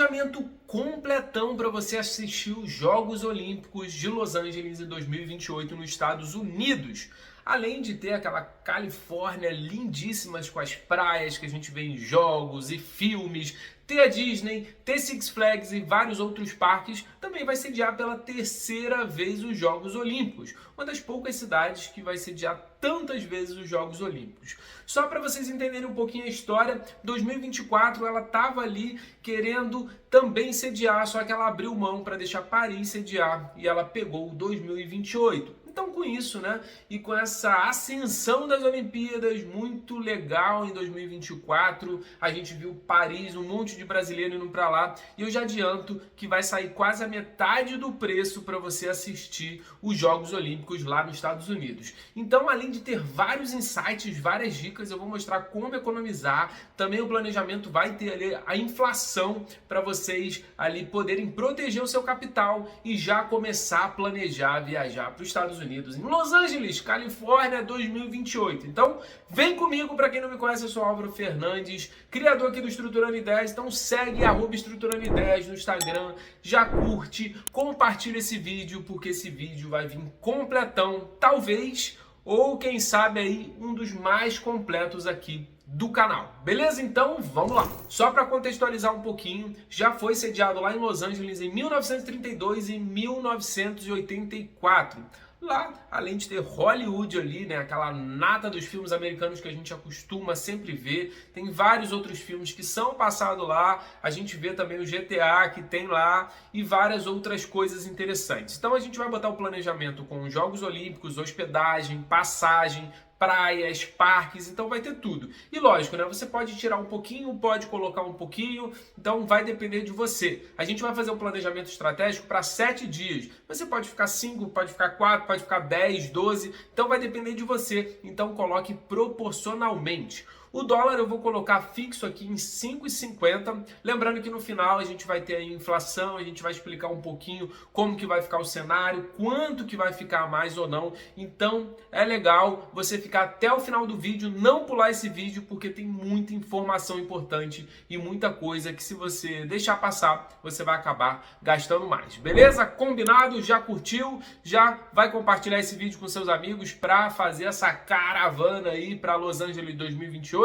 Planejamento completão para você assistir os Jogos Olímpicos de Los Angeles em 2028 nos Estados Unidos. Além de ter aquela Califórnia lindíssima com as praias que a gente vê em jogos e filmes, ter a Disney, ter Six Flags e vários outros parques, também vai sediar pela terceira vez os Jogos Olímpicos. Uma das poucas cidades que vai sediar tantas vezes os Jogos Olímpicos. Só para vocês entenderem um pouquinho a história, 2024 ela estava ali querendo também sediar, só que ela abriu mão para deixar Paris sediar e ela pegou o 2028. Então, com isso, né, e com essa ascensão das Olimpíadas muito legal em 2024, a gente viu Paris, um monte de brasileiro indo para lá, e eu já adianto que vai sair quase a metade do preço para você assistir os Jogos Olímpicos lá nos Estados Unidos. Então, além de ter vários insights, várias dicas, eu vou mostrar como economizar, também o planejamento vai ter ali a inflação para vocês ali poderem proteger o seu capital e já começar a planejar viajar para os Estados Unidos, em Los Angeles, Califórnia, 2028. Então, vem comigo, para quem não me conhece, eu sou Álvaro Fernandes, criador aqui do Estruturando Ideias, então segue @Estruturando Ideias no Instagram, já curte, compartilha esse vídeo, porque esse vídeo vai vir completão, talvez, ou quem sabe aí, um dos mais completos aqui do canal. Beleza? Então, vamos lá. Só para contextualizar um pouquinho, já foi sediado lá em Los Angeles em 1932 e 1984. Lá, além de ter Hollywood ali, né, aquela nata dos filmes americanos que a gente acostuma sempre ver, tem vários outros filmes que são passados lá, a gente vê também o GTA que tem lá e várias outras coisas interessantes. Então a gente vai botar o planejamento com os Jogos Olímpicos, hospedagem, passagem, praias, parques, então vai ter tudo. E lógico, né? Você pode tirar um pouquinho, pode colocar um pouquinho, então vai depender de você. A gente vai fazer um planejamento estratégico para 7 dias. Você pode ficar 5, pode ficar 4, pode ficar 10, 12, então vai depender de você. Então coloque proporcionalmente. O dólar eu vou colocar fixo aqui em 5,50. Lembrando que no final a gente vai ter a inflação, a gente vai explicar um pouquinho como que vai ficar o cenário, quanto que vai ficar mais ou não. Então é legal você ficar até o final do vídeo, não pular esse vídeo, porque tem muita informação importante e muita coisa que se você deixar passar, você vai acabar gastando mais. Beleza? Combinado? Já curtiu? Já vai compartilhar esse vídeo com seus amigos para fazer essa caravana aí para Los Angeles 2028?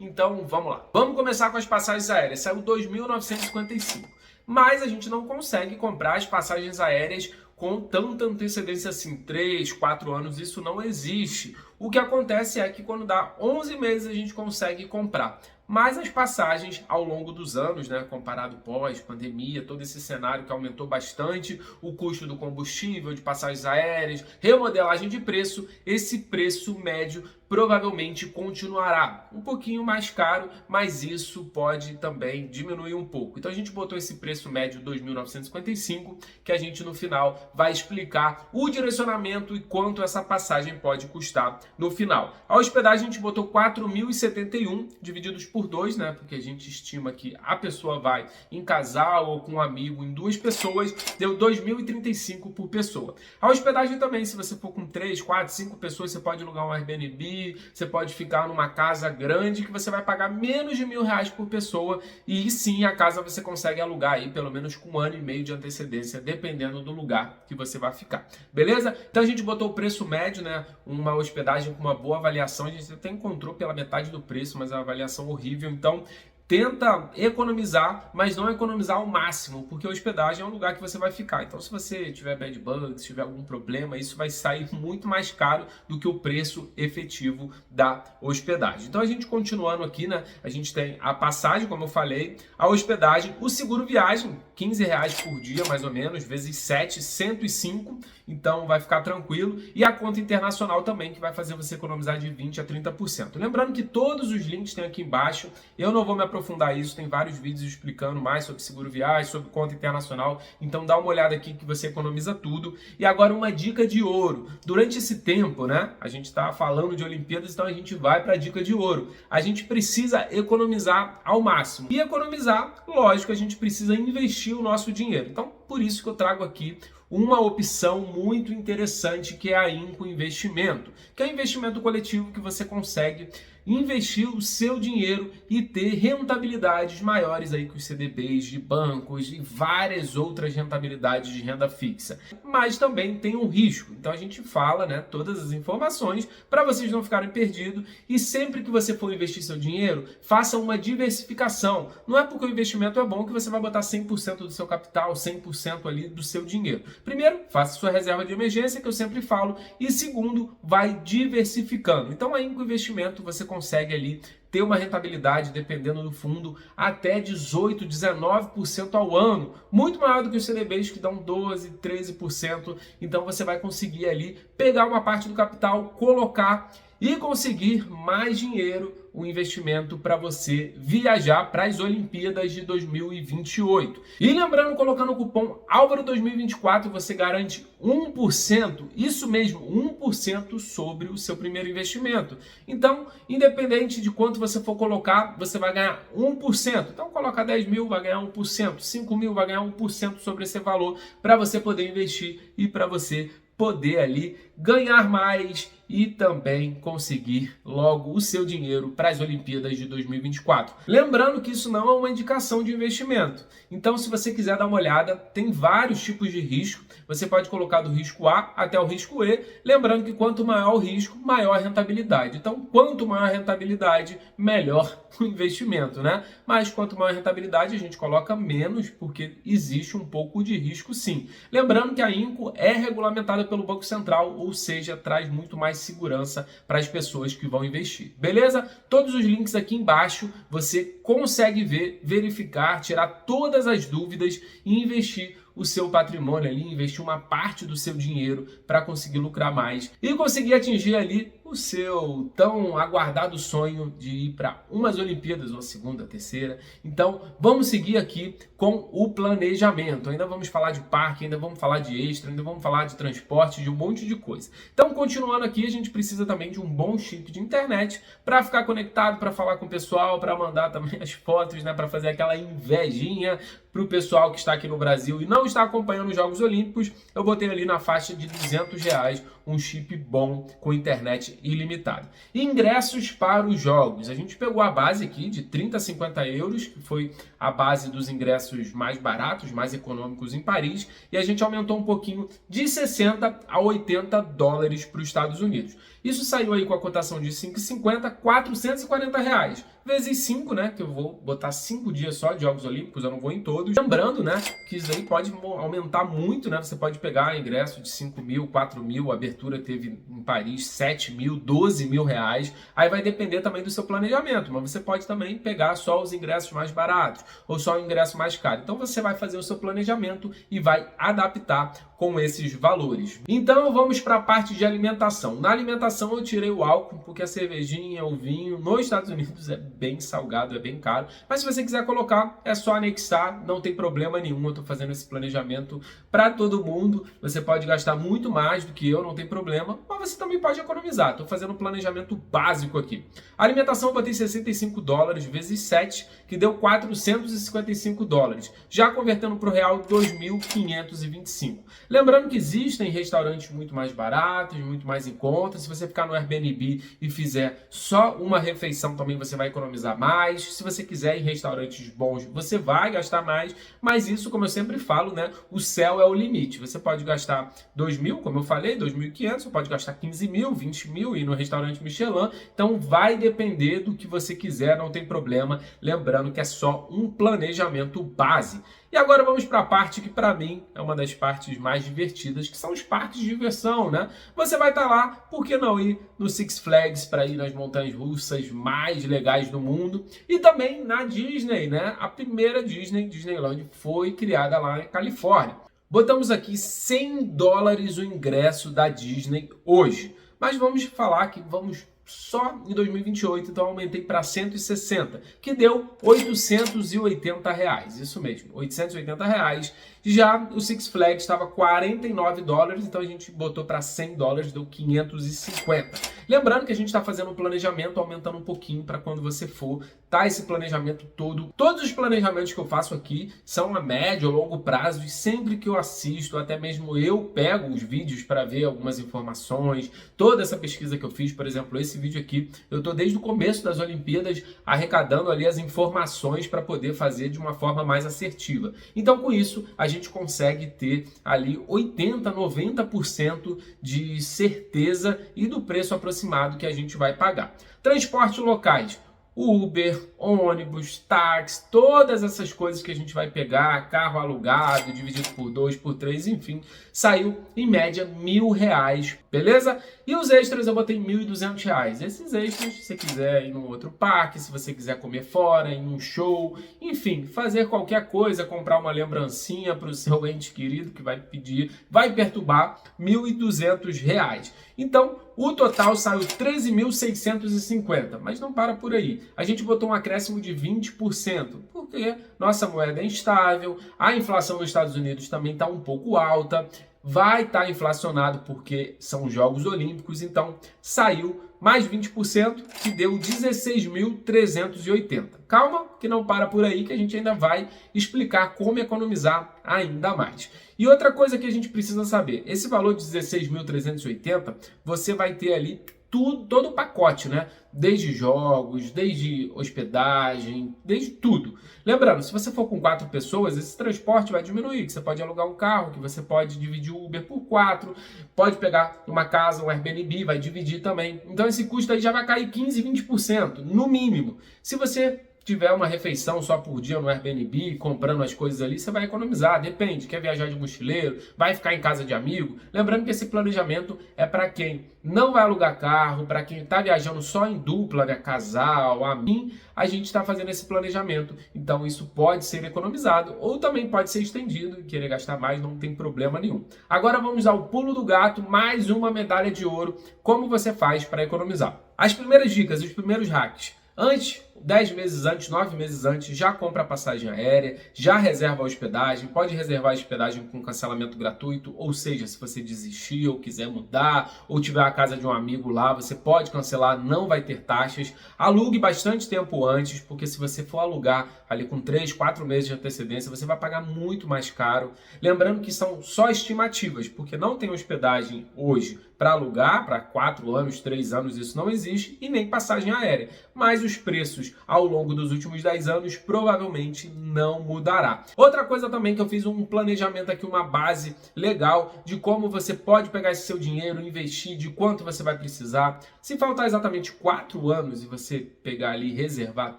Então vamos lá. Vamos começar com as passagens aéreas. Saiu 2.955. Mas a gente não consegue comprar as passagens aéreas com tanta antecedência assim, 3, 4 anos, isso não existe. O que acontece é que quando dá 11 meses a gente consegue comprar. Mas as passagens ao longo dos anos, né, comparado pós-pandemia, todo esse cenário que aumentou bastante, o custo do combustível, de passagens aéreas, remodelagem de preço, esse preço médio provavelmente continuará um pouquinho mais caro, mas isso pode também diminuir um pouco. Então a gente botou esse preço médio 2.955, que a gente no final vai explicar o direcionamento e quanto essa passagem pode custar no final. A hospedagem a gente botou 4.071 divididos por 2, né? Porque a gente estima que a pessoa vai em casal ou com um amigo, em 2 pessoas, deu 2.035 por pessoa. A hospedagem também, se você for com 3, 4, 5 pessoas, você pode alugar um Airbnb, você pode ficar numa casa grande que você vai pagar menos de R$1.000 por pessoa e sim, a casa você consegue alugar aí pelo menos com 1 ano e meio de antecedência, dependendo do lugar que você vai ficar. Beleza? Então a gente botou o preço médio, né? Uma hospedagem com uma boa avaliação, a gente até encontrou pela metade do preço, mas a avaliação horrível, então tenta economizar, mas não economizar ao máximo, porque a hospedagem é um lugar que você vai ficar. Então, se você tiver bad bugs, se tiver algum problema, isso vai sair muito mais caro do que o preço efetivo da hospedagem. Então, a gente continuando aqui, né? A gente tem a passagem, como eu falei, a hospedagem, o seguro viagem, R$15 por dia, mais ou menos, vezes 7, 105. Então, vai ficar tranquilo. E a conta internacional também, que vai fazer você economizar de 20% a 30%. Lembrando que todos os links tem aqui embaixo. Eu não vou me aprofundar isso, tem vários vídeos explicando mais sobre seguro viagem, sobre conta internacional, então dá uma olhada aqui que você economiza tudo. E agora uma dica de ouro. Durante esse tempo, né, a gente está falando de Olimpíadas, então a gente vai para a dica de ouro. A gente precisa economizar ao máximo. E economizar, lógico, a gente precisa investir o nosso dinheiro. Então, por isso que eu trago aqui uma opção muito interessante que é a Inco Investimento, que é um investimento coletivo que você consegue investir o seu dinheiro e ter rentabilidades maiores aí que os CDBs de bancos e várias outras rentabilidades de renda fixa. Mas também tem um risco. Então a gente fala, né, todas as informações para vocês não ficarem perdidos, e sempre que você for investir seu dinheiro, faça uma diversificação. Não é porque o investimento é bom que você vai botar 100% do seu capital, 100% ali do seu dinheiro. Primeiro, faça sua reserva de emergência, que eu sempre falo, e segundo, vai diversificando. Então aí com o investimento você consegue ali ter uma rentabilidade, dependendo do fundo, até 18%, 19% ao ano, muito maior do que os CDBs que dão 12%, 13%. Então você vai conseguir ali pegar uma parte do capital, colocar e conseguir mais dinheiro, o investimento para você viajar para as Olimpíadas de 2028. E lembrando, colocando o cupom Álvaro 2024, você garante 1%, isso mesmo, 1% sobre o seu primeiro investimento. Então, independente de quanto você for colocar, você vai ganhar 1%. Então, coloca 10 mil, vai ganhar 1%, 5 mil, vai ganhar 1% sobre esse valor, para você poder investir e para você poder ali ganhar mais e também conseguir logo o seu dinheiro para as Olimpíadas de 2024. Lembrando que isso não é uma indicação de investimento. Então, se você quiser dar uma olhada, tem vários tipos de risco. Você pode colocar do risco A até o risco E. Lembrando que quanto maior o risco, maior a rentabilidade. Então, quanto maior a rentabilidade, melhor o investimento, né? Mas quanto maior a rentabilidade, a gente coloca menos, porque existe um pouco de risco sim. Lembrando que a INCO é regulamentada pelo Banco Central, ou seja, traz muito mais segurança para as pessoas que vão investir. Beleza? Todos os links aqui embaixo você consegue ver, verificar, tirar todas as dúvidas e investir o seu patrimônio ali, investir uma parte do seu dinheiro para conseguir lucrar mais e conseguir atingir ali o seu tão aguardado sonho de ir para umas Olimpíadas, ou a segunda, a terceira. Então, vamos seguir aqui com o planejamento. Ainda vamos falar de parque, ainda vamos falar de extra, ainda vamos falar de transporte, de um monte de coisa. Então, continuando aqui, a gente precisa também de um bom chip de internet para ficar conectado, para falar com o pessoal, para mandar também as fotos, né, para fazer aquela invejinha para o pessoal que está aqui no Brasil e não está acompanhando os Jogos Olímpicos. Eu botei ali na faixa de R$200 um chip bom com internet ilimitada. Ingressos para os jogos. A gente pegou a base aqui de 30 a 50 euros, que foi a base dos ingressos mais baratos, mais econômicos em Paris, e a gente aumentou um pouquinho de 60 a 80 dólares para os Estados Unidos. Isso saiu aí com a cotação de 5,50, R$440. Vezes 5, né? Que eu vou botar 5 dias só de Jogos Olímpicos, eu não vou em todos. Lembrando, né? Que isso aí pode aumentar muito, né? Você pode pegar ingresso de 5 mil, 4 mil, a abertura teve em Paris 7 mil, 12 mil reais. Aí vai depender também do seu planejamento, mas você pode também pegar só os ingressos mais baratos ou só o ingresso mais caro. Então você vai fazer o seu planejamento e vai adaptar com esses valores. Então vamos para a parte de alimentação. Na alimentação eu tirei o álcool, porque a cervejinha, o vinho, nos Estados Unidos é bem salgado, é bem caro. Mas se você quiser colocar, é só anexar, não tem problema nenhum. Eu estou fazendo esse planejamento para todo mundo. Você pode gastar muito mais do que eu, não tem problema, mas você também pode economizar. Estou fazendo um planejamento básico aqui. A alimentação eu botei 65 dólares vezes 7, que deu 455 dólares. Já convertendo para o real, 2.525. Lembrando que existem restaurantes muito mais baratos, muito mais em conta. Se você ficar no Airbnb e fizer só uma refeição, também você vai economizar mais. Se você quiser ir em restaurantes bons, você vai gastar mais. Mas isso, como eu sempre falo, né? O céu é o limite. Você pode gastar 2 mil, como eu falei, 2.500. Você pode gastar 15 mil, 20 mil, ir no restaurante Michelin. Então vai depender do que você quiser, não tem problema. Lembrando que é só um planejamento base. E agora vamos para a parte que para mim é uma das partes mais divertidas, que são os parques de diversão, né? Você vai estar lá, por que não ir no Six Flags para ir nas montanhas russas mais legais do mundo? E também na Disney, né? A primeira Disneyland foi criada lá na Califórnia. Botamos aqui 100 dólares o ingresso da Disney hoje. Mas vamos falar que vamos só em 2028, então aumentei para 160, que deu 880 reais, isso mesmo, 880 reais. Já o Six Flags estava 49 dólares, então a gente botou para 100 dólares, deu 550. Lembrando que a gente está fazendo um planejamento, aumentando um pouquinho para quando você for, tá esse planejamento todo. Todos os planejamentos que eu faço aqui são a médio ou longo prazo e sempre que eu assisto, até mesmo eu pego os vídeos para ver algumas informações, toda essa pesquisa que eu fiz, por exemplo, esse esse vídeo aqui, eu estou desde o começo das Olimpíadas arrecadando ali as informações para poder fazer de uma forma mais assertiva. Então, com isso, a gente consegue ter ali 80, 90% de certeza e do preço aproximado que a gente vai pagar. Transportes locais. Uber, ônibus, táxi, todas essas coisas que a gente vai pegar, carro alugado, dividido por 2, por 3, enfim, saiu em média R$1.000, beleza? E os extras eu botei R$1.200. Esses extras, se você quiser ir num outro parque, se você quiser comer fora, ir num show, enfim, fazer qualquer coisa, comprar uma lembrancinha para o seu ente querido que vai pedir, vai perturbar R$1.200. Então, o total saiu 13.650, mas não para por aí. A gente botou um acréscimo de 20%, porque nossa moeda é instável, a inflação nos Estados Unidos também está um pouco alta, vai estar inflacionado porque são Jogos Olímpicos, então saiu mais 20%, que deu 16.380. Calma, que não para por aí, que a gente ainda vai explicar como economizar ainda mais. E outra coisa que a gente precisa saber, esse valor de 16.380, você vai ter ali todo o pacote, né? Desde jogos, desde hospedagem, desde tudo. Lembrando, se você for com 4 pessoas, esse transporte vai diminuir, que você pode alugar um carro, que você pode dividir o Uber por 4, pode pegar uma casa, um Airbnb, vai dividir também. Então esse custo aí já vai cair 15, 20%, no mínimo. Se você tiver uma refeição só por dia no Airbnb, comprando as coisas ali, você vai economizar, depende, quer viajar de mochileiro, vai ficar em casa de amigo. Lembrando que esse planejamento é para quem não vai alugar carro, para quem está viajando só em dupla, né, casal, amigo, a gente está fazendo esse planejamento. Então isso pode ser economizado ou também pode ser estendido e querer gastar mais, não tem problema nenhum. Agora vamos ao pulo do gato, mais uma medalha de ouro, como você faz para economizar. As primeiras dicas, os primeiros hacks. Antes, 10 meses antes, 9 meses antes, já compra a passagem aérea, já reserva a hospedagem, pode reservar a hospedagem com cancelamento gratuito, ou seja, se você desistir ou quiser mudar, ou tiver a casa de um amigo lá, você pode cancelar, não vai ter taxas. Alugue bastante tempo antes, porque se você for alugar ali com 3, 4 meses de antecedência, você vai pagar muito mais caro. Lembrando que são só estimativas, porque não tem hospedagem hoje para alugar, para 4 anos, 3 anos, isso não existe, e nem passagem aérea. Mas os preços ao longo dos últimos 10 anos provavelmente não mudará. Outra coisa também que eu fiz um planejamento aqui, uma base legal de como você pode pegar esse seu dinheiro, investir, de quanto você vai precisar. Se faltar exatamente 4 anos e você pegar ali e reservar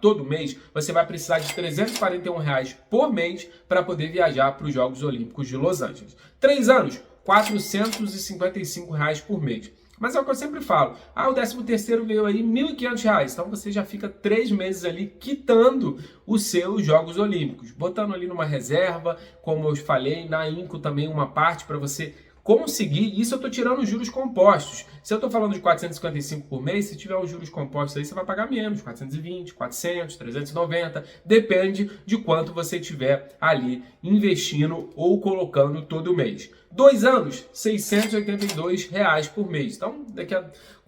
todo mês, você vai precisar de R$341 por mês para poder viajar para os Jogos Olímpicos de Los Angeles. 3 anos, R$455 por mês. Mas é o que eu sempre falo, o 13º veio aí R$1.500, então você já fica 3 meses ali quitando os seus Jogos Olímpicos, botando ali numa reserva, como eu falei, na Inco também uma parte para você conseguir, isso eu estou tirando os juros compostos. Se eu estou falando de 455 por mês, se tiver os juros compostos aí, você vai pagar menos, 420, 400, 390, depende de quanto você tiver ali investindo ou colocando todo mês. 2 anos, R$682 por mês. Então,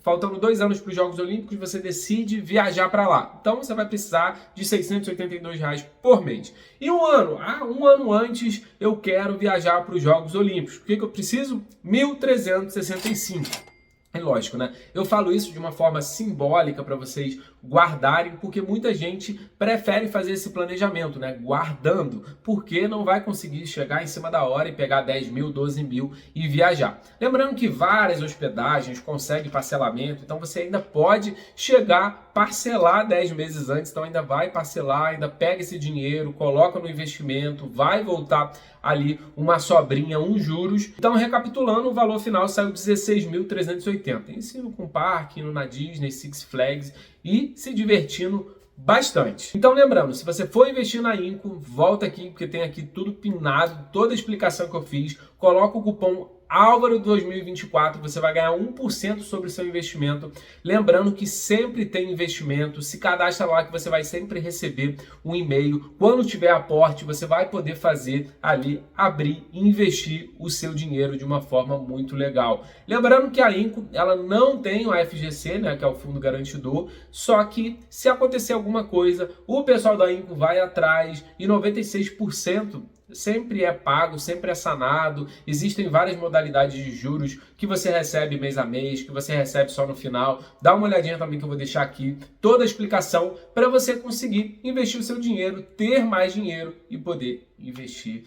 faltando 2 anos para os Jogos Olímpicos, você decide viajar para lá. Então, você vai precisar de R$682 por mês. E um ano? Um ano antes eu quero viajar para os Jogos Olímpicos. O que eu preciso? R$1.365. É lógico, né? Eu falo isso de uma forma simbólica para vocês guardarem, porque muita gente prefere fazer esse planejamento, né? Guardando, porque não vai conseguir chegar em cima da hora e pegar 10 mil, 12 mil e viajar. Lembrando que várias hospedagens conseguem parcelamento, então você ainda pode chegar, parcelar 10 meses antes, então ainda vai parcelar, ainda pega esse dinheiro, coloca no investimento, vai voltar ali uma sobrinha, uns juros. Então, recapitulando, o valor final saiu 16.380. Ensino com parque, indo na Disney, Six Flags e se divertindo bastante. Então, lembrando, se você for investir na Inco, volta aqui, porque tem aqui tudo pinado, toda a explicação que eu fiz. Coloca o cupom Álvaro 2024, você vai ganhar 1% sobre o seu investimento. Lembrando que sempre tem investimento, se cadastra lá que você vai sempre receber um e-mail. Quando tiver aporte, você vai poder fazer ali, abrir e investir o seu dinheiro de uma forma muito legal. Lembrando que a Inco, ela não tem o FGC, né, que é o Fundo Garantidor, só que se acontecer alguma coisa, o pessoal da Inco vai atrás e 96% sempre é pago, sempre é sanado. Existem várias modalidades de juros que você recebe mês a mês, que você recebe só no final. Dá uma olhadinha também que eu vou deixar aqui toda a explicação para você conseguir investir o seu dinheiro, ter mais dinheiro e poder investir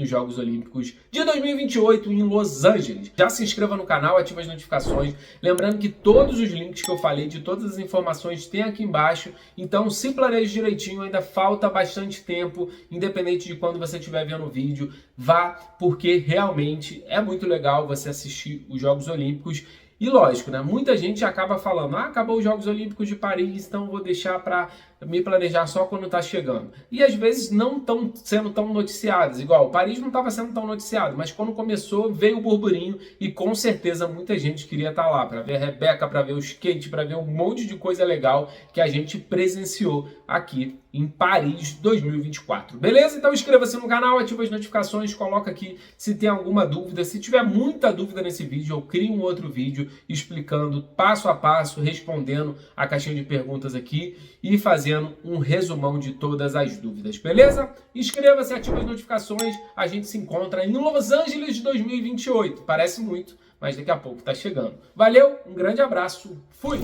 nos Jogos Olímpicos de 2028 em Los Angeles. Já se inscreva no canal, ative as notificações. Lembrando que todos os links que eu falei, de todas as informações, tem aqui embaixo. Então se planeje direitinho, ainda falta bastante tempo, independente de quando você estiver vendo o vídeo. Vá, porque realmente é muito legal você assistir os Jogos Olímpicos. E lógico, né? Muita gente acaba falando, acabou os Jogos Olímpicos de Paris, então vou deixar para me planejar só quando está chegando. E às vezes não estão sendo tão noticiados. Igual, Paris não estava sendo tão noticiado, mas quando começou veio o burburinho e com certeza muita gente queria estar lá para ver a Rebeca, para ver o skate, para ver um monte de coisa legal que a gente presenciou aqui em Paris 2024. Beleza? Então inscreva-se no canal, ative as notificações, coloca aqui se tem alguma dúvida. Se tiver muita dúvida nesse vídeo, eu crio um outro vídeo explicando passo a passo, respondendo a caixinha de perguntas aqui e fazendo um resumão de todas as dúvidas, beleza? Inscreva-se, ative as notificações, a gente se encontra em Los Angeles 2028. Parece muito, mas daqui a pouco tá chegando. Valeu, um grande abraço, fui!